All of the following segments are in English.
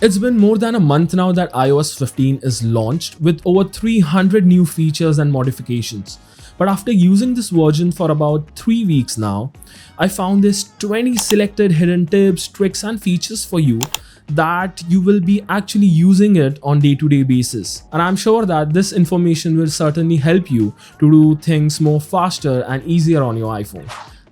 It's been more than a month now that iOS 15 is launched with over 300 new features and modifications. But after using this version for about 3 weeks now, I found this 20 selected hidden tips, tricks and features for you that you will be actually using it on day-to-day basis. And I'm sure that this information will certainly help you to do things more faster and easier on your iPhone.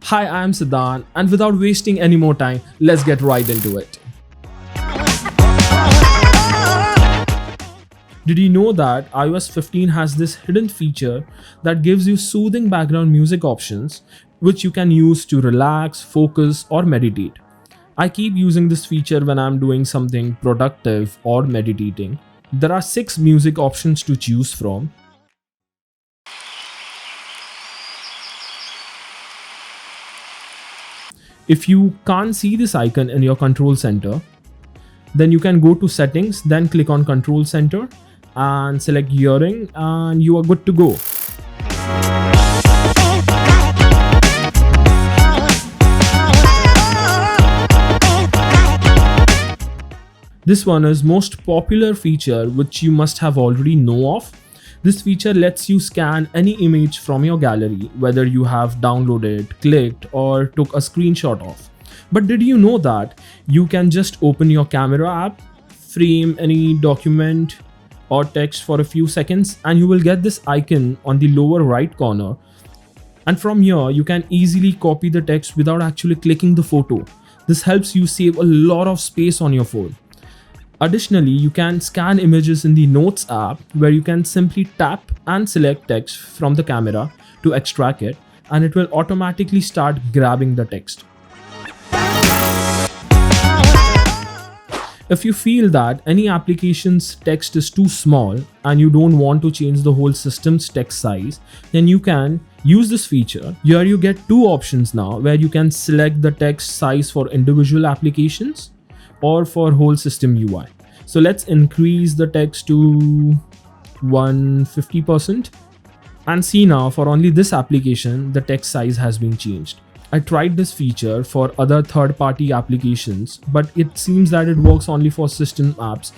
Hi, I am Siddhan, and without wasting any more time, let's get right into it. Did you know that iOS 15 has this hidden feature that gives you soothing background music options which you can use to relax, focus or meditate? I keep using this feature when I'm doing something productive or meditating. There are 6 music options to choose from. If you can't see this icon in your control center, then you can go to settings, then click on control center and select hearing and you are good to go. This one is most popular feature which you must have already know of. This feature lets you scan any image from your gallery, whether you have downloaded, clicked or took a screenshot of. But did you know that you can just open your camera app, frame any document or text for a few seconds and you will get this icon on the lower right corner, and from here you can easily copy the text without actually clicking the photo. This helps you save a lot of space on your phone. Additionally, you can scan images in the Notes app where you can simply tap and select text from the camera to extract it, and it will automatically start grabbing the text. If you feel that any application's text is too small and you don't want to change the whole system's text size, then you can use this feature. Here you get 2 options now where you can select the text size for individual applications or for whole system UI. So let's increase the text to 150% and see now for only this application the text size has been changed. I tried this feature for other third-party applications, but it seems that it works only for system apps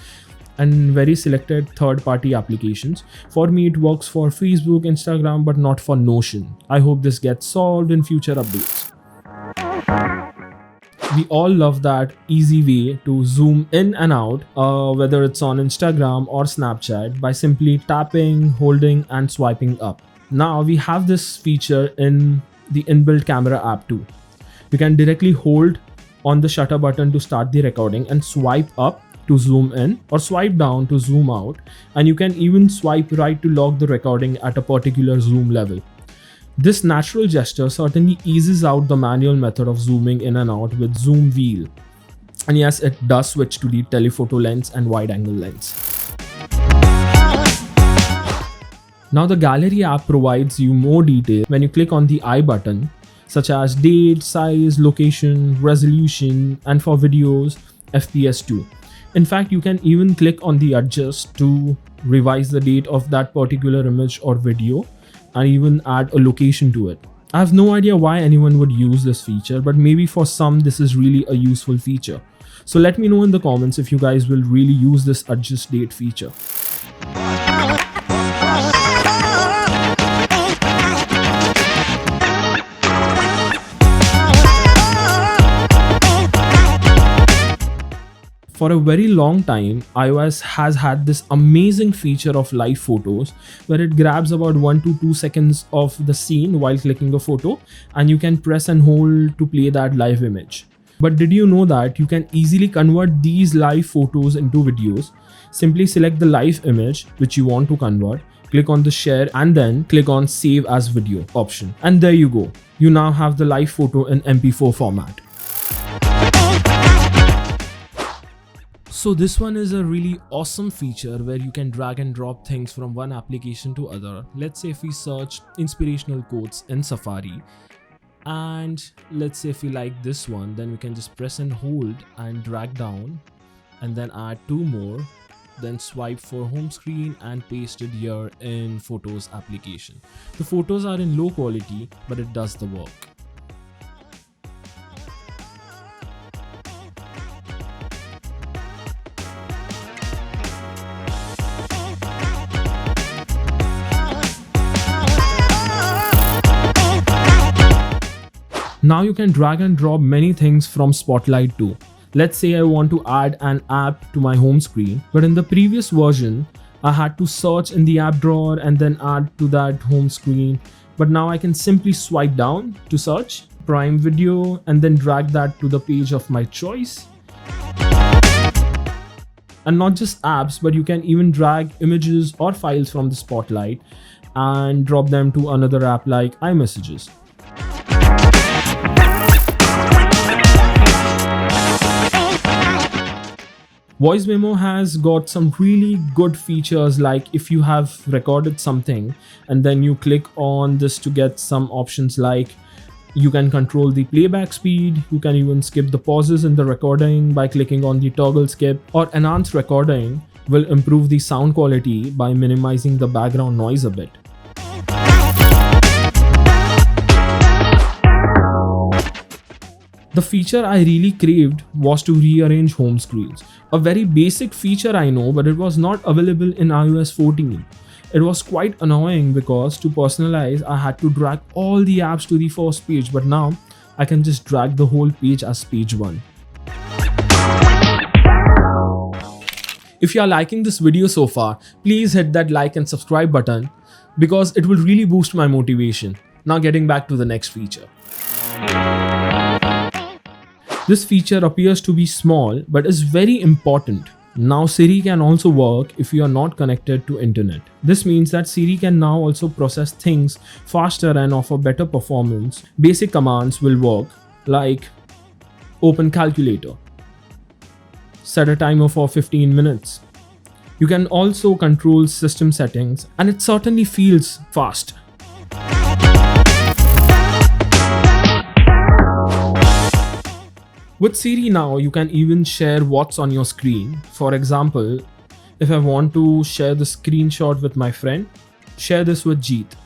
and very selected third-party applications. For me, it works for Facebook, Instagram, but not for Notion. I hope this gets solved in future updates. We all love that easy way to zoom in and out, whether it's on Instagram or Snapchat, by simply tapping, holding and swiping up. Now we have this feature in the inbuilt camera app too. You can directly hold on the shutter button to start the recording and swipe up to zoom in or swipe down to zoom out, and you can even swipe right to lock the recording at a particular zoom level. This natural gesture certainly eases out the manual method of zooming in and out with zoom wheel. And yes, it does switch to the telephoto lens and wide angle lens. Now the gallery app provides you more detail when you click on the I button, such as date, size, location, resolution, and for videos, FPS too. In fact, you can even click on the adjust to revise the date of that particular image or video and even add a location to it. I have no idea why anyone would use this feature, but maybe for some this is really a useful feature. So let me know in the comments if you guys will really use this adjust date feature. For a very long time, iOS has had this amazing feature of live photos where it grabs about 1 to 2 seconds of the scene while clicking a photo and you can press and hold to play that live image. But did you know that you can easily convert these live photos into videos? Simply select the live image which you want to convert, click on the share and then click on save as video option. And there you go. You now have the live photo in MP4 format. So this one is a really awesome feature where you can drag and drop things from one application to other. Let's say if we search inspirational quotes in Safari, and let's say if we like this one, then we can just press and hold and drag down and then add 2 more, then swipe for home screen and paste it here in Photos application. The photos are in low quality, but it does the work. Now you can drag and drop many things from Spotlight too. Let's say I want to add an app to my home screen, but in the previous version, I had to search in the app drawer and then add to that home screen. But now I can simply swipe down to search Prime Video and then drag that to the page of my choice. And not just apps, but you can even drag images or files from the Spotlight and drop them to another app like iMessages. Voice Memo has got some really good features, like if you have recorded something and then you click on this to get some options like you can control the playback speed, you can even skip the pauses in the recording by clicking on the toggle skip, or enhanced recording will improve the sound quality by minimizing the background noise a bit. The feature I really craved was to rearrange home screens. A very basic feature I know, but it was not available in iOS 14. It was quite annoying because to personalize, I had to drag all the apps to the first page, but now I can just drag the whole page as page 1. If you are liking this video so far, please hit that like and subscribe button because it will really boost my motivation. Now getting back to the next feature. This feature appears to be small but is very important. Now Siri can also work if you are not connected to internet. This means that Siri can now also process things faster and offer better performance. Basic commands will work like open calculator, set a timer for 15 minutes. You can also control system settings and it certainly feels fast. With Siri now, you can even share what's on your screen. For example, if I want to share the screenshot with my friend, share this with Jeet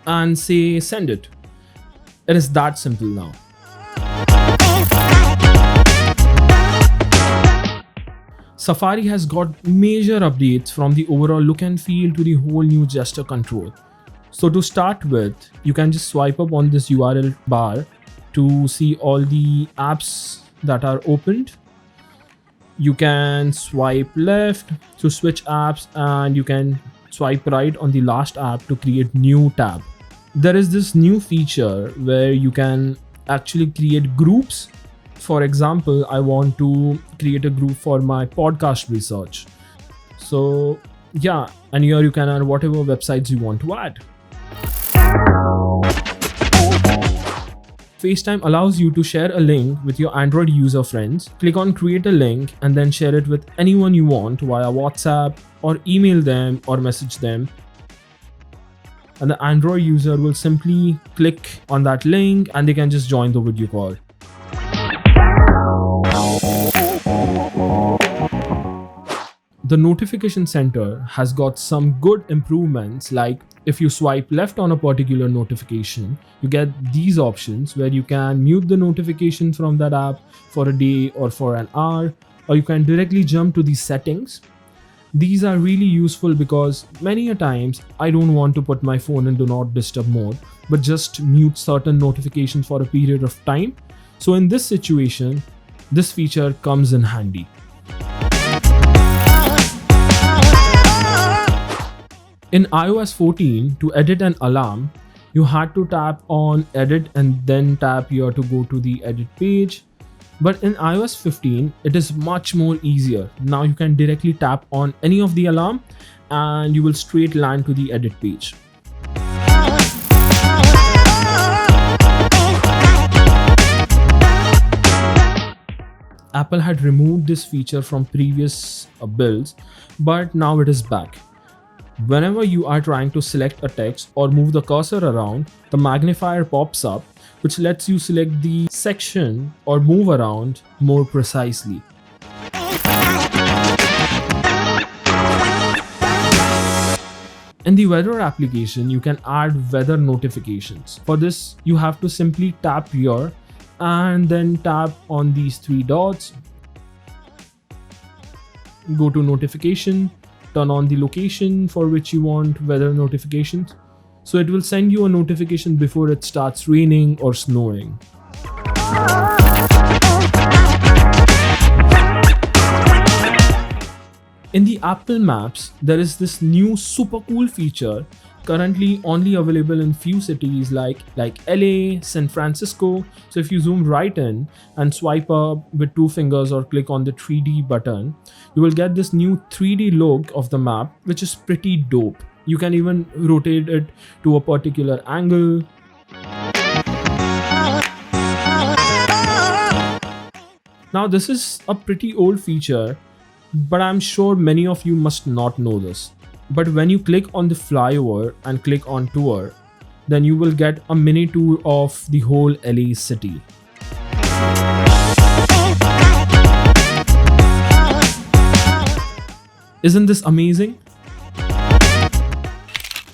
and say send it. It is that simple now. Safari has got major updates from the overall look and feel to the whole new gesture control. So to start with, you can just swipe up on this URL bar to see all the apps that are opened. You can swipe left to switch apps and you can swipe right on the last app to create new tab. There is this new feature where you can actually create groups. For example, I want to create a group for my podcast research. So yeah, and here you can add whatever websites you want to add. FaceTime allows you to share a link with your Android user friends. Click on create a link and then share it with anyone you want via WhatsApp or email them or message them. And the Android user will simply click on that link and they can just join the video call. The notification center has got some good improvements, like if you swipe left on a particular notification, you get these options where you can mute the notification from that app for a day or for an hour, or you can directly jump to the settings. These are really useful because many a times I don't want to put my phone in do not disturb mode, but just mute certain notifications for a period of time. So in this situation, this feature comes in handy. In iOS 14, to edit an alarm, you had to tap on edit and then tap here to go to the edit page. But in iOS 15, it is much more easier. Now you can directly tap on any of the alarm and you will straight land to the edit page. Apple had removed this feature from previous builds, but now it is back. Whenever you are trying to select a text or move the cursor around, the magnifier pops up, which lets you select the section or move around more precisely. In the weather application, you can add weather notifications. For this, you have to simply tap here and then tap on these three dots. Go to notification, turn on the location for which you want weather notifications. So it will send you a notification before it starts raining or snowing. In the Apple Maps, there is this new super cool feature currently only available in few cities like LA, San Francisco. So if you zoom right in and swipe up with 2 fingers or click on the 3D button, you will get this new 3D look of the map, which is pretty dope. You can even rotate it to a particular angle. Now this is a pretty old feature, but I'm sure many of you must not know this. But when you click on the flyover and click on tour, then you will get a mini tour of the whole LA city. Isn't this amazing?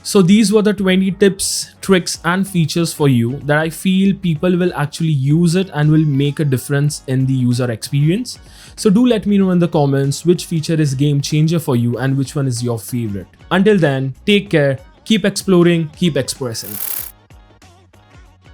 So these were the 20 tips, tricks and features for you that I feel people will actually use it and will make a difference in the user experience. So do let me know in the comments which feature is game changer for you and which one is your favorite. Until then, take care, keep exploring, keep expressing.